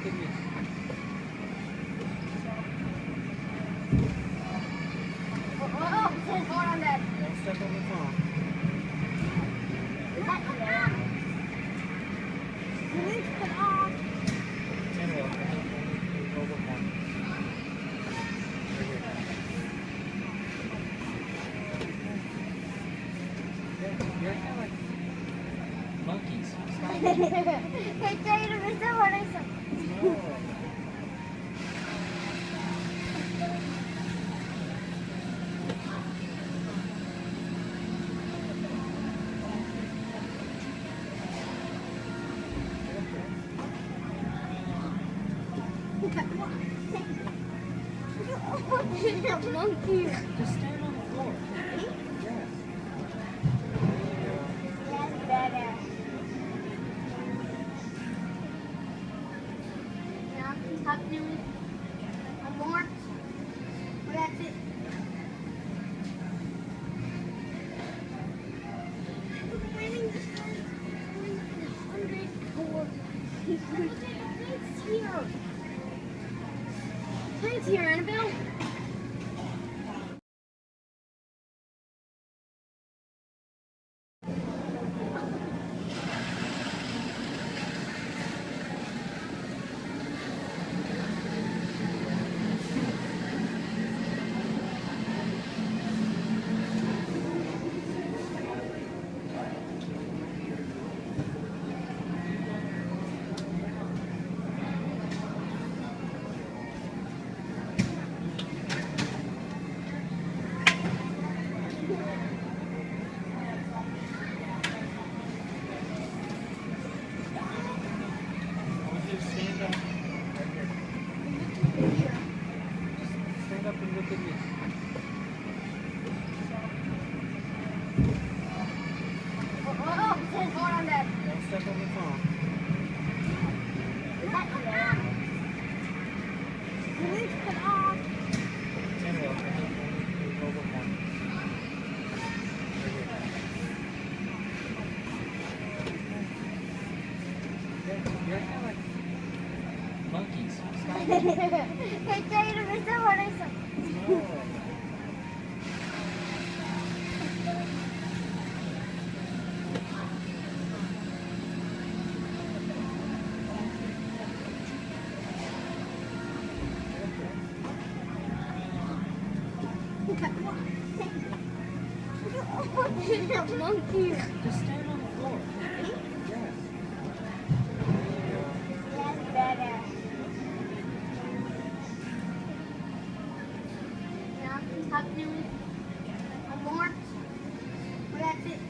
at me. Oh, there's more on that. Don't step on the phone. Anyway, go look one. Right here. You're acting like monkeys. Stop it. Hey, Jada, Mr. Harrison. No. Monkey. Just stand on the floor. Yes. That's better. Now, talk to me. One more. That's it. Plane's here, Annabelle. Just stand up. Right here. Stand up and look at me. Oh, there's more on that. Don't step on the phone. Anyway, go look one. Right here. You're acting like monkeys. Stop it. Hey, Jada, Mr. Harrison. No. Monkey. Just stand on the floor. Yes. That's better. Now, talk to me. One more. That's it.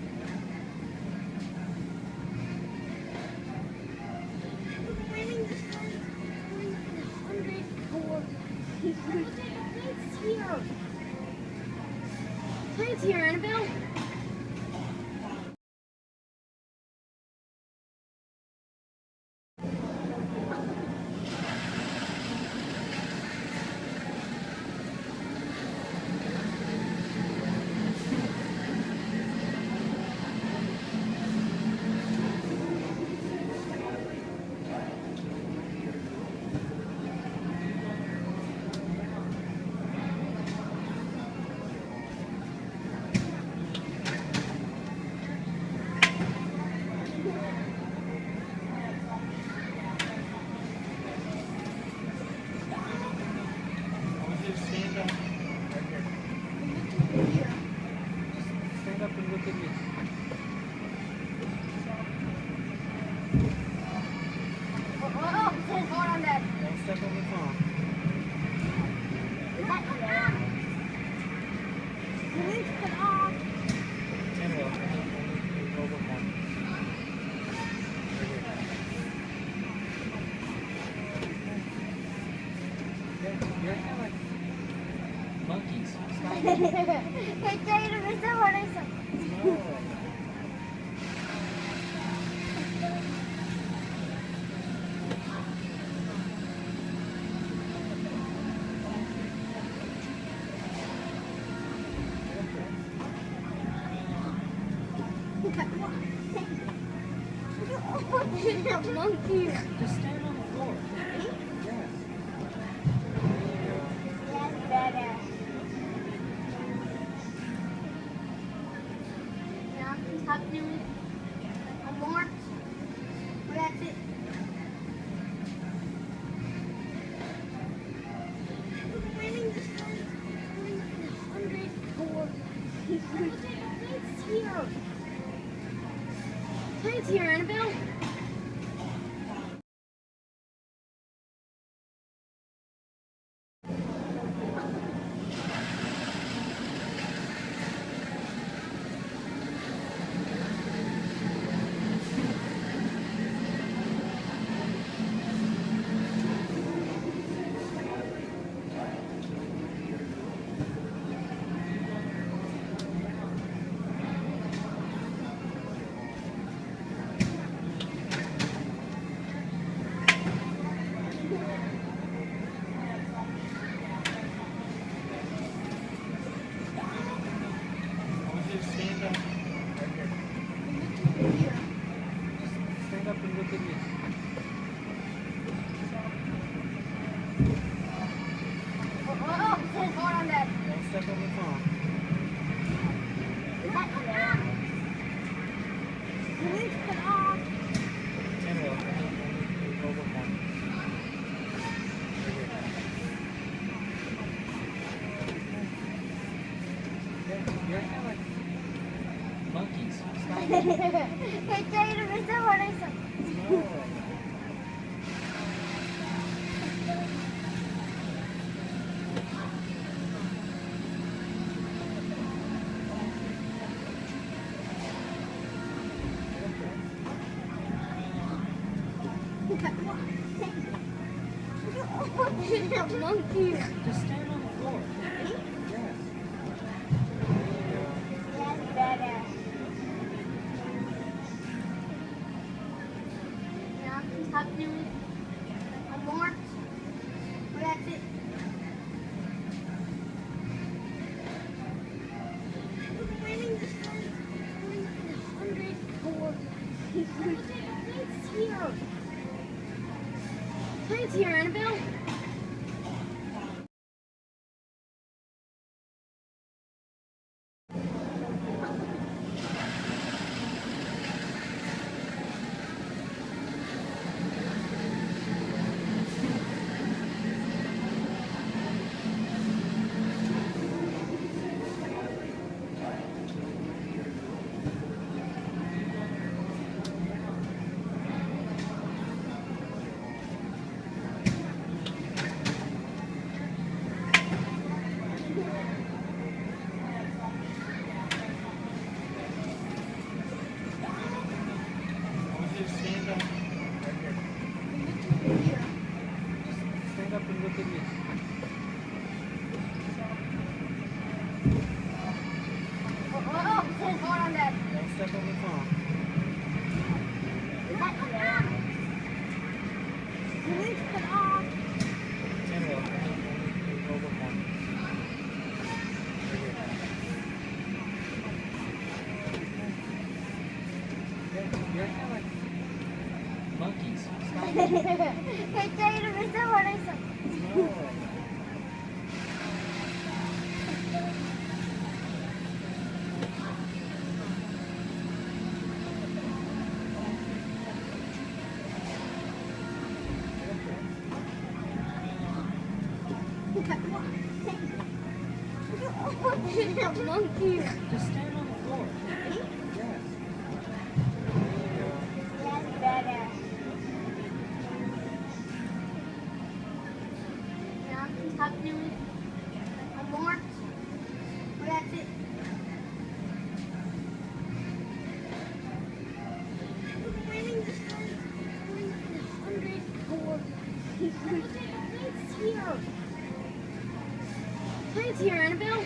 Plane's here, Annabelle. Just stand up. Right here. Stand up and look at me. Oh, there's more on that. Don't step on the phone. Anyway, go look one. Right here. You're acting like monkeys. Stop it. Hey, Jada, Mr. Harrison. No. Monkey. Just stand on the floor. Plane's here, Annabelle. I want you to stand up. Stand up and look at me. Oh, there's more on that. Don't step on the phone. Please put on. Stand up. Over one. You're kind of like monkeys. Stop it. Hey, Taylor, is that what I said? No. Monkey. Just stand on the floor. Yes. That's badass. Now, stop doing one more. That's it. Winning the sky. 104. Plane's here. Plane's here, Annabelle. I want you to stand up. Stand up and look at me. Oh, there's more on that. Don't step on the phone. Please put on. Stand up. Over one. You're kind of like monkeys. Stop it. Hey, Taylor, is that what I said? No. Monkey. Just stand on the floor. Yes. That's badass. Now, stop doing one more. That's it. Winning the sky. 104. Plane's here. Plane's here, Annabelle.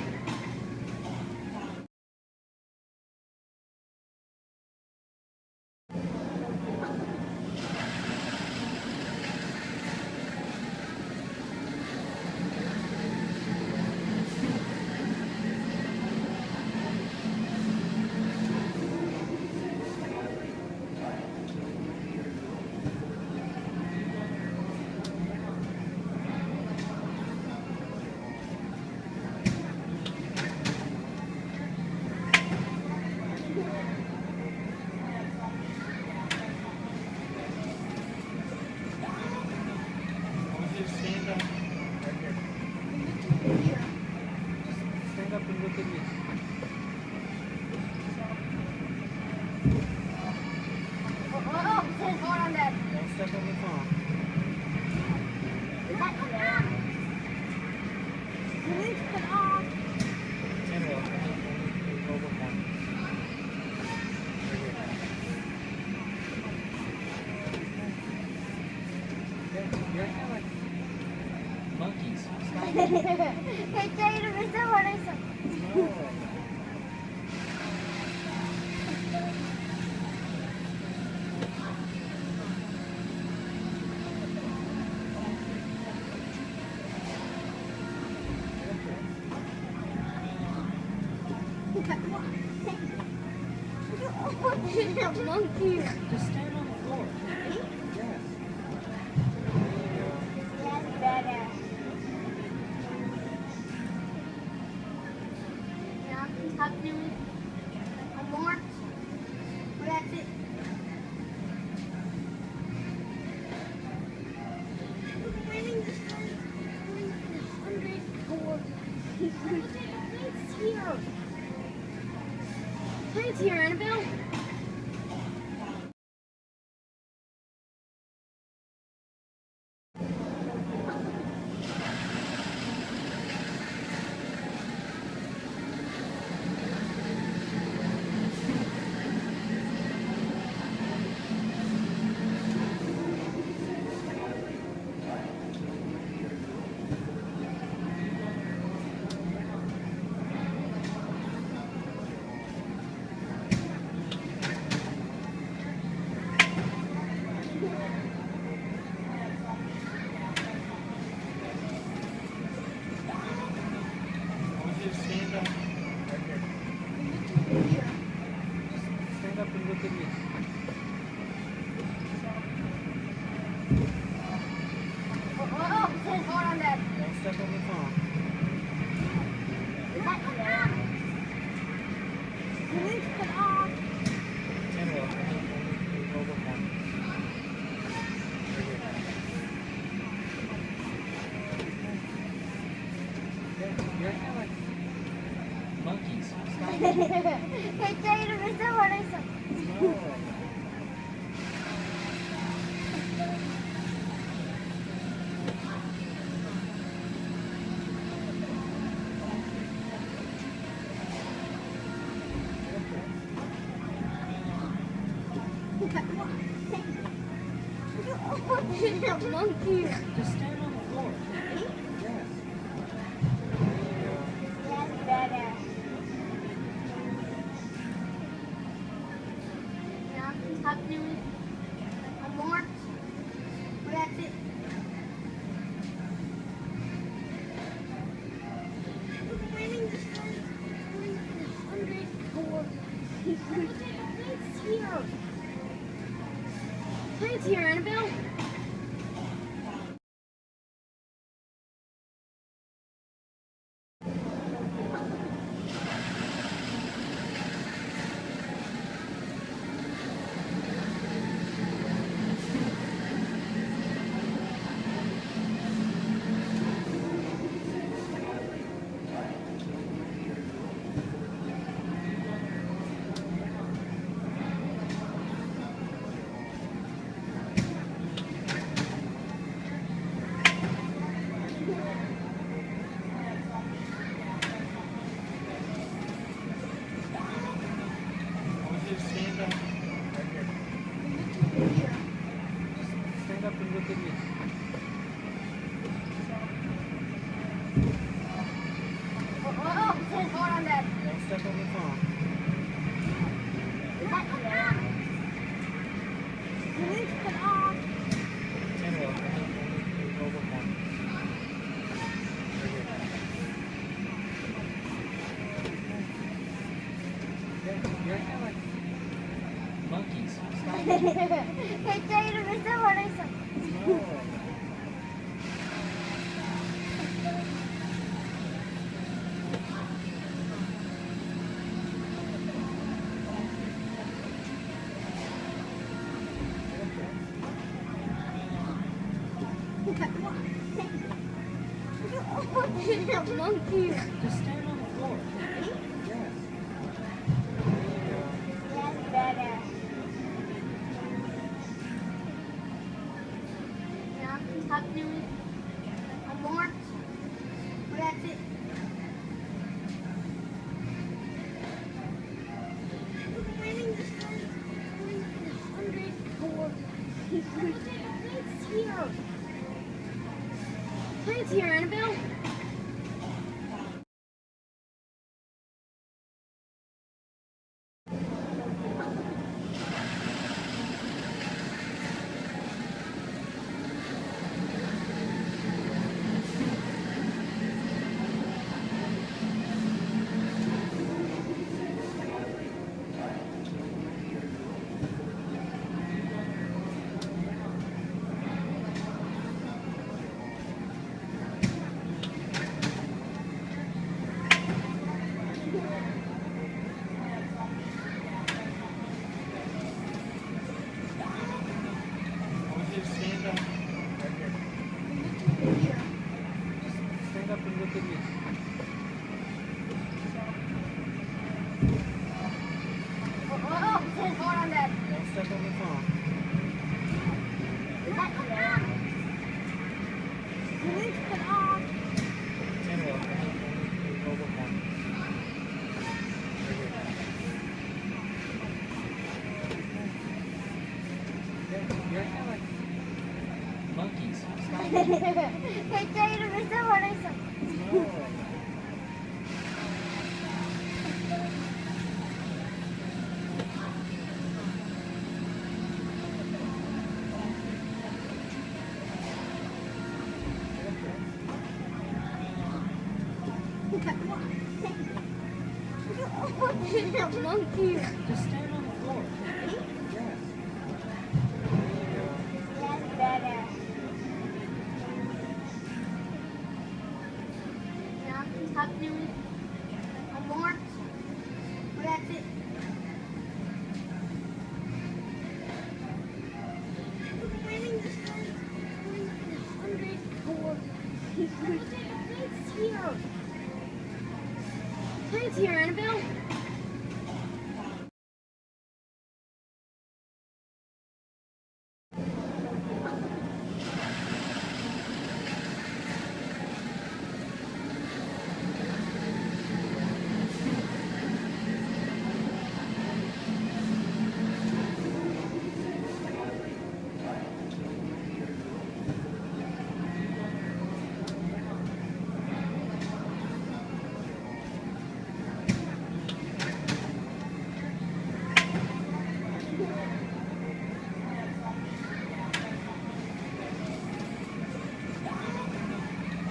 Tayo na sa horizon. Monkey. Just stand on the floor. Yes. That's better. Now I'm talking with more. That's it. Winning the 100 gold. It's here. It's here, Annabelle. Stand up. Stand up and look at me. Oh, hold on, Dad. Don't step on the phone. Put off. Please put off. And look. Mobile phone. You're kind of like monkeys. Stop. Tayo na sa horizon. No. Monkey. Just stand on the floor. Yes. That's better. Now I'm talking with more. That's it. Winning the 100 gold. It's here. It's here, Annabelle. Stand up. Stand up and look at me. Oh, hold on, Dad. Don't step on the phone. Please put off. And look. Mobile phone. You're kind of like monkeys. Stop. Tayo na sa horizon. No. Monkey. Just stand on the floor. Yes. That's better. Now I'm talking with more. That's it. Winning the 100 gold. It's here. It's here, Annabelle. Stand up and look at me. Oh, there's more on that. Don't step on the phone. Please put on. And look, mobile phone. You're kind of like monkeys. Stop it. Hey, Taylor, ito mo na isa. No. Monkey. Just stand on the floor. Yes. That's better. Now, stop doing one more. That's it. Thanks here, Annabelle.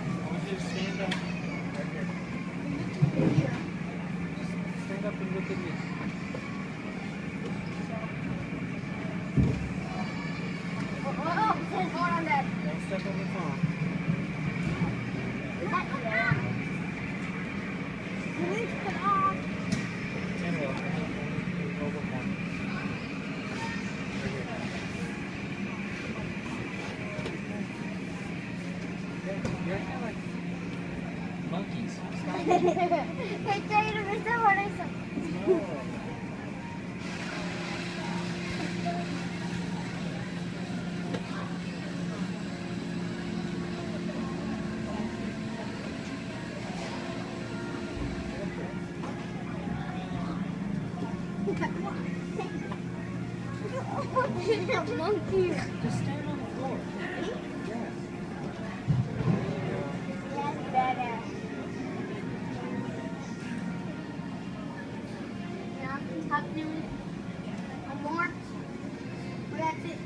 I want you to stand up. Right here. Stand up and look at me. Oh, there's more on that. Don't step on the phone. Please put on. And look, mobile phone. You're kind of like monkeys. Stop it. Hey, Taylor, ito mo na isa. No. Monkey. Just stand on the floor. Yes. That's better. Now, stop doing one more. That's it.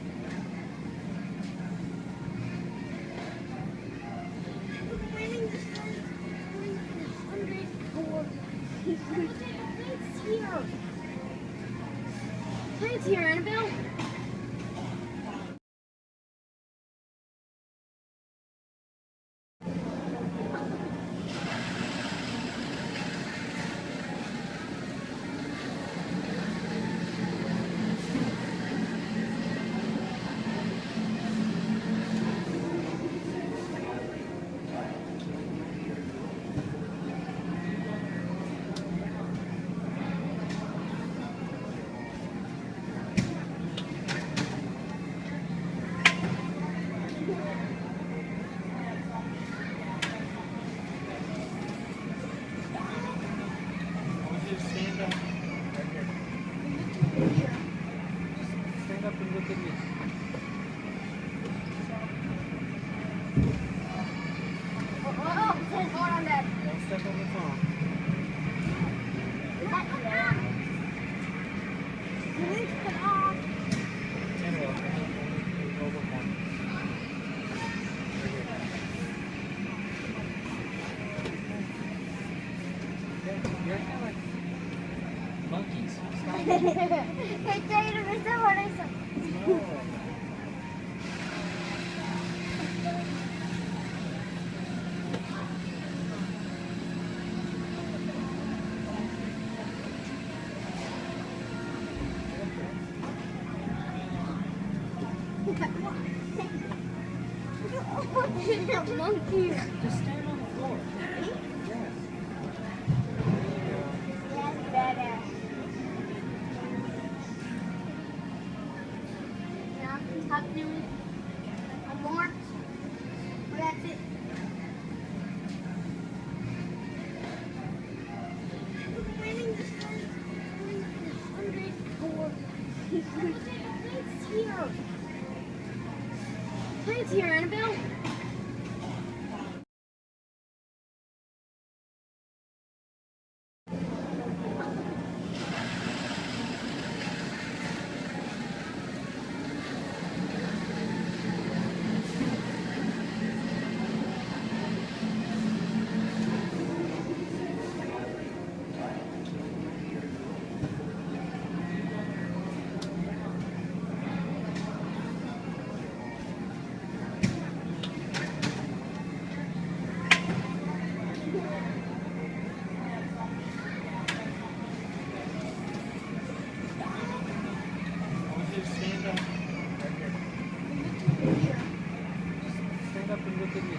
Thanks here, Annabelle. I want you to stand up. Right here. Stand up and look at me. Oh, there's more on that. Don't step on the phone. Please put on. And look, mobile phone. You're kind of like monkeys. Stop it. Hey, Taylor, ito mo na isa. No. Monkey. Just stand on the floor. floor. Yes. That's better. Now, stop doing one more. That's it. Winning this one. Winning 104. Plane's here. Plane's here, Annabelle. I want you to stand up. Right here. Stand up and look at me.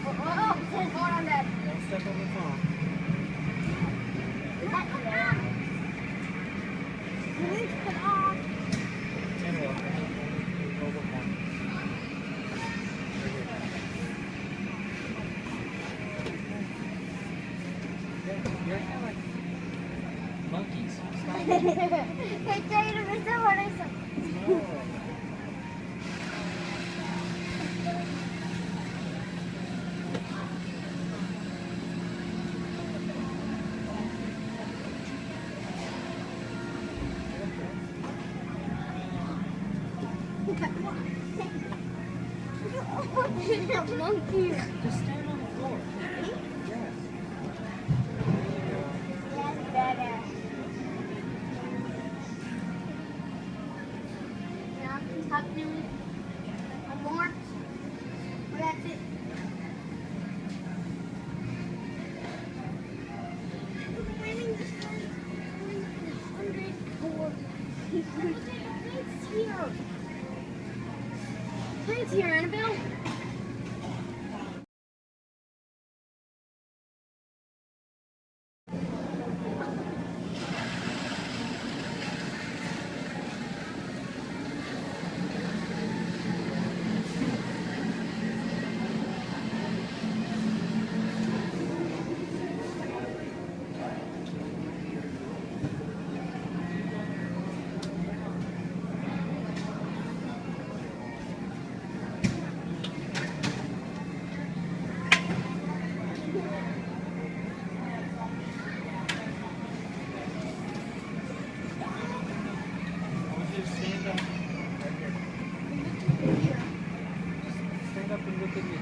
Hold on, Dad. Don't step on the phone. Please put on. And look. Hold the phone. Right here. You're acting like monkeys. Stop. Hey, Taylor, Mr. Morrison. No. Monkey. Just stand on the floor. Yes. That's better. Now, stop doing one more. That's it. Winning this one. 104. Plane's here. Plane's here, Annabelle. I want you to stand up. Right here. Stand up and look at me.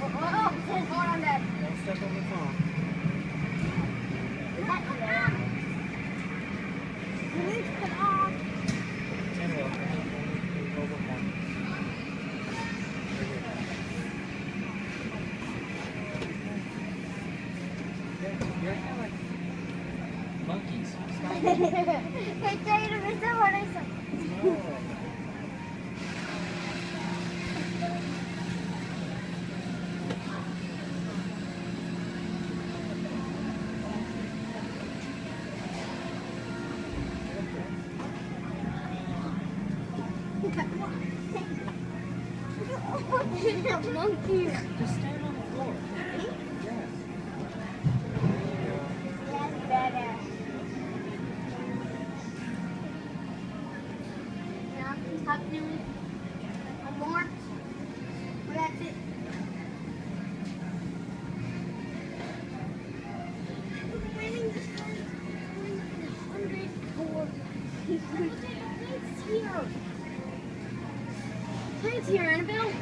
Hold on, Dad. Don't step on the phone. Please put on. And look. Hold the phone. Right here. You're acting like monkeys. Stop. Hey, Taylor, Mr. Morrison. No. Monkey. Just stand on the floor. Yes. That's better. Now, stop doing one more. That's it. Winning this one. 104. Plane's here. Plane's here, Annabelle.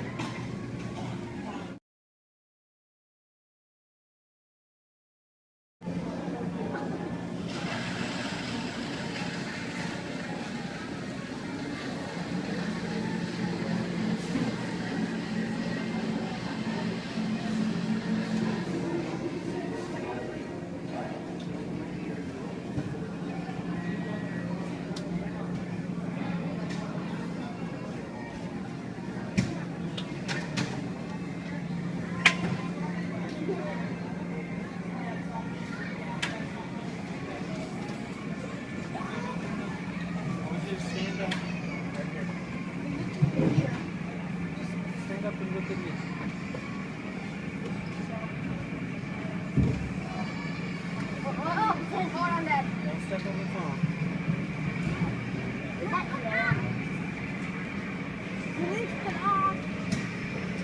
look at me. Hold on, Dad. Don't step on the phone.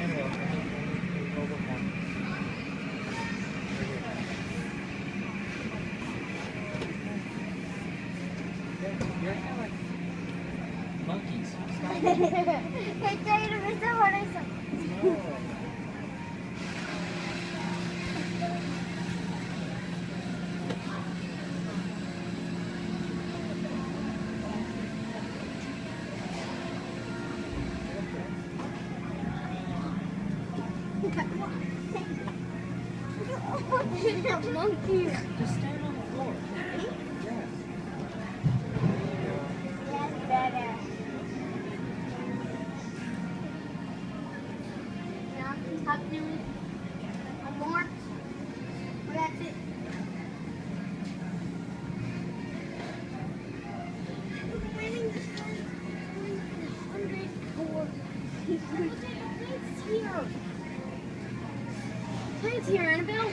Anyway, mobile phone. You're kind of like monkeys. Stop. Hey, Jade, Mr. Horizon. No. Monkey. Just stand on the floor. Yes. That's better. Now, continue with one more. Well, that's it. Winning this one. 104. It's here. It's here, Annabelle.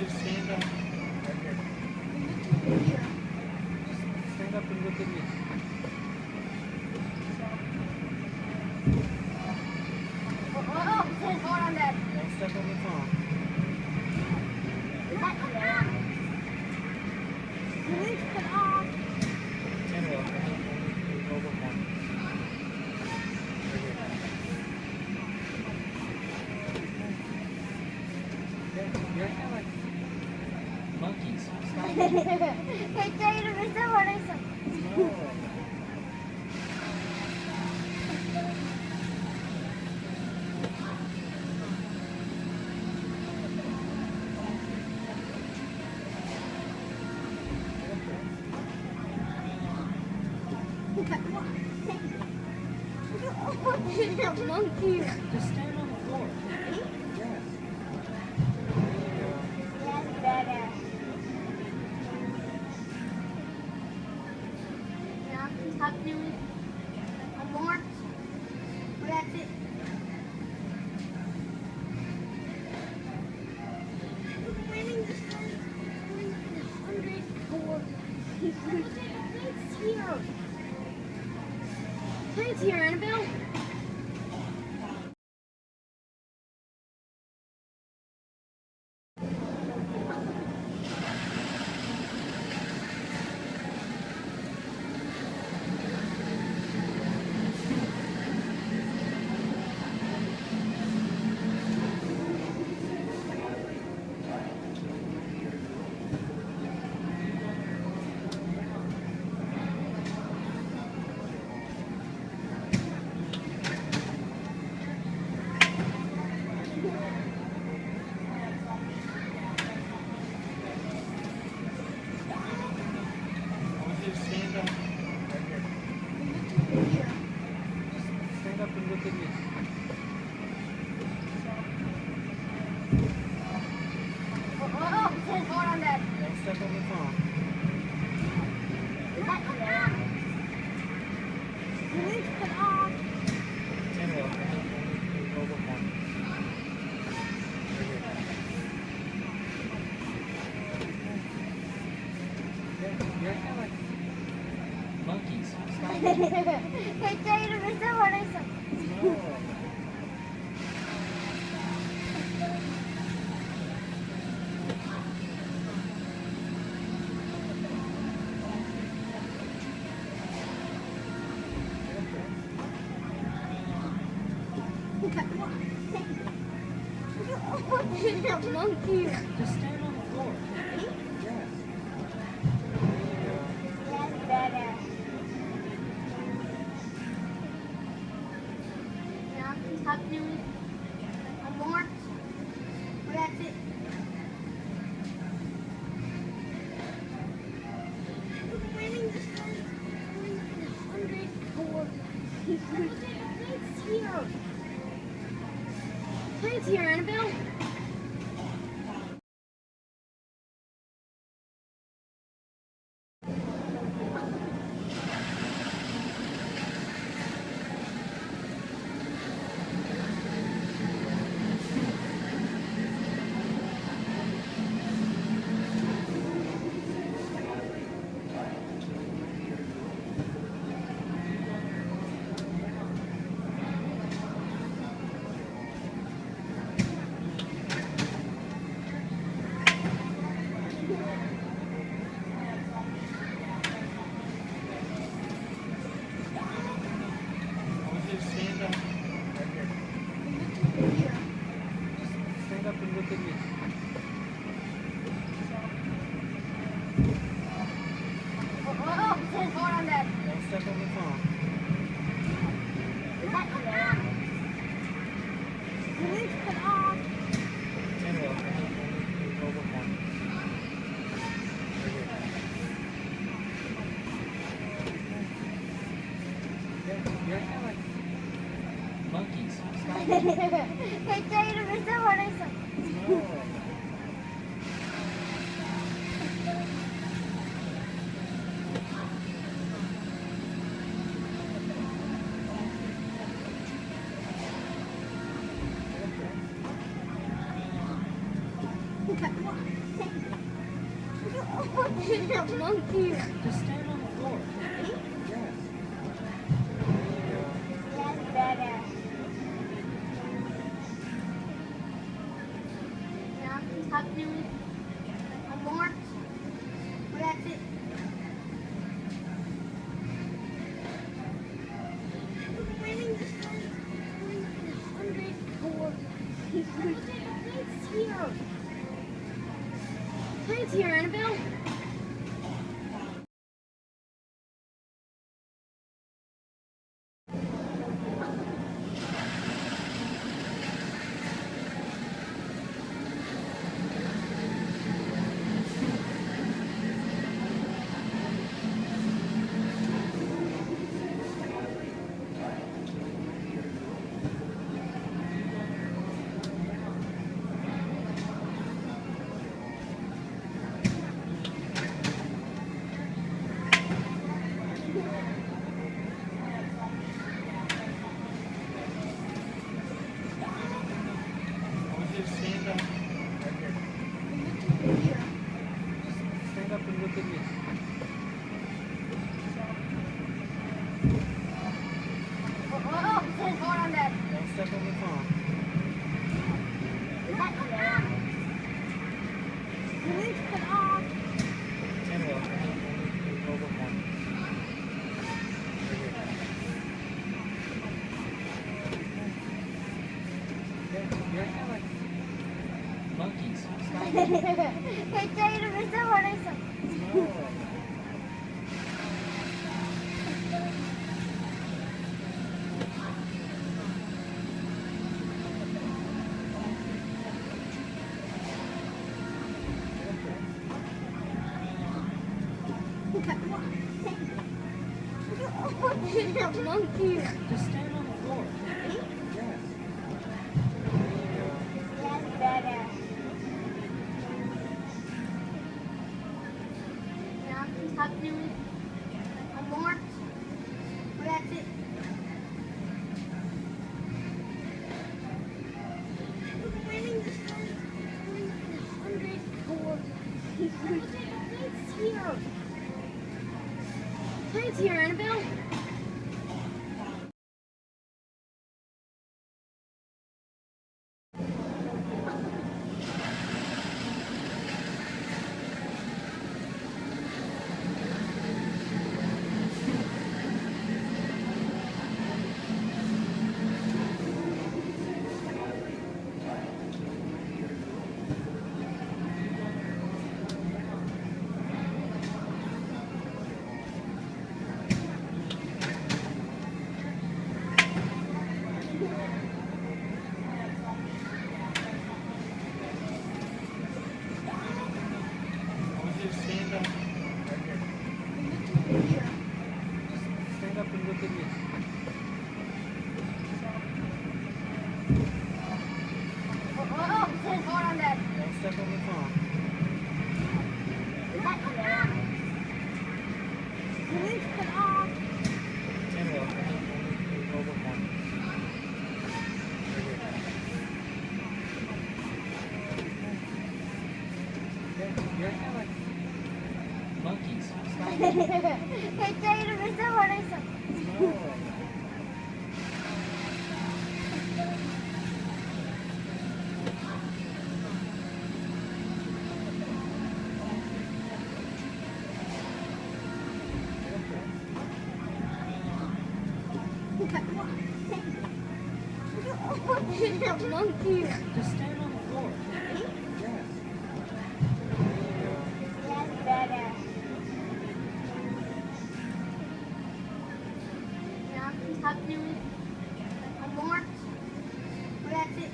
Just stand up. Stand up and look at me. Hold on, Dad. Don't step on the phone. Anyway, mobile phone. You're kind of like monkeys. Stop. Hey, Jade, Mr. Horizon. No. Monkey. Just stand on the floor. Yes. That's better. Now, continue with one more. Well, that's it. Winning this one. 104. It's here. It's here, Annabelle. Just stand up. Stand up and look at me. Hold on, Dad. Don't step on the phone. Anyway, mobile phone. You're kind of like monkeys. Stop. Hey, Jade, Mr. Horizon. No. Monkey. Just stand on the floor. floor. Yes. That's better. Now, stop doing one more. That's it. Winning the 104. Plate's here. Plate's here, Annabelle. I want you to stand up. Right here. Stand up and look at me. Hold on, Dad. Don't step on the phone. Annabelle, over one. Right here. You're acting like monkeys. Stop. Hey, Jada, Mr. What I said. No. Monkey. Just stand on the floor. Yes. That's better. Now, stop doing one more. That's it. Winning the 104. Plate's here. Plate's here, Annabelle. I want you to stand up. Right here. Stand up and look at me. Hold on, Dad. Don't step on the phone. Annabelle, over one. Right here. You're acting like monkeys. Stop. Hey, Jada, Mr. What I said. No. Monkey. Just stand on the floor. Yes. That's better. Now, stop doing one more. That's it. Winning the 104. Plate's here. Plate's here, Annabelle. I want you to stand up. Stand up and look at me. Hold on, Dad. Don't step on the phone. Stand up. Mobile phone. You're kind of like monkeys. Stop. Hey, Taylor, Mr. Horizon. No. Monkey. Just stand on the floor. Yes. That's better. Now, talk to me. One more. That's it.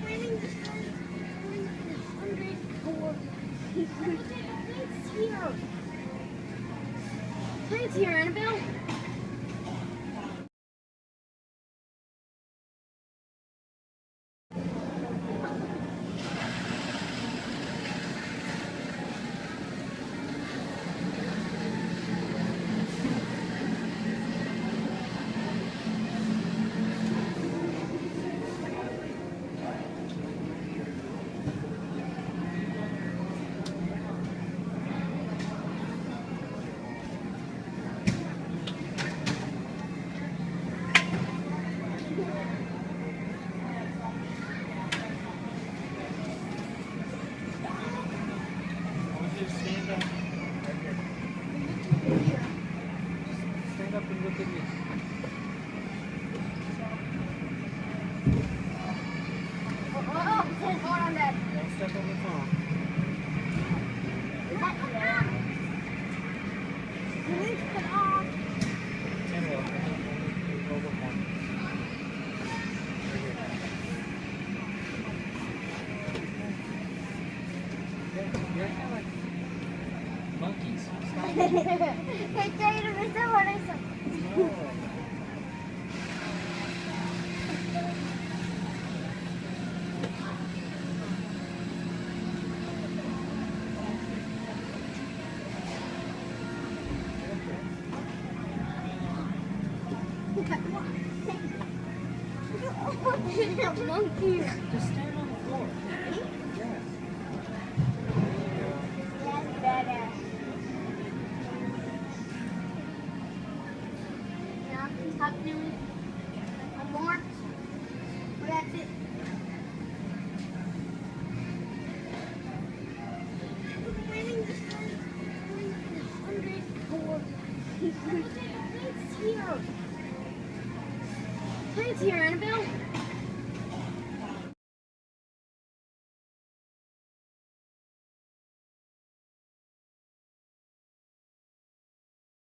Winning this one. 104. It's here. It's here, Annabelle. I want you to stand up. Stand up and look at me. Hold on, Dad. Don't step on the phone. Stand up. Mobile phone. You're kind of like monkeys. Stop. Hey, Taylor, Mr. Horizon. No. Monkey. Just stand on the floor. Yes. That's better. Now, talk to me. One more. That's it. Winning this one. 104. It's here. It's here, Annabelle.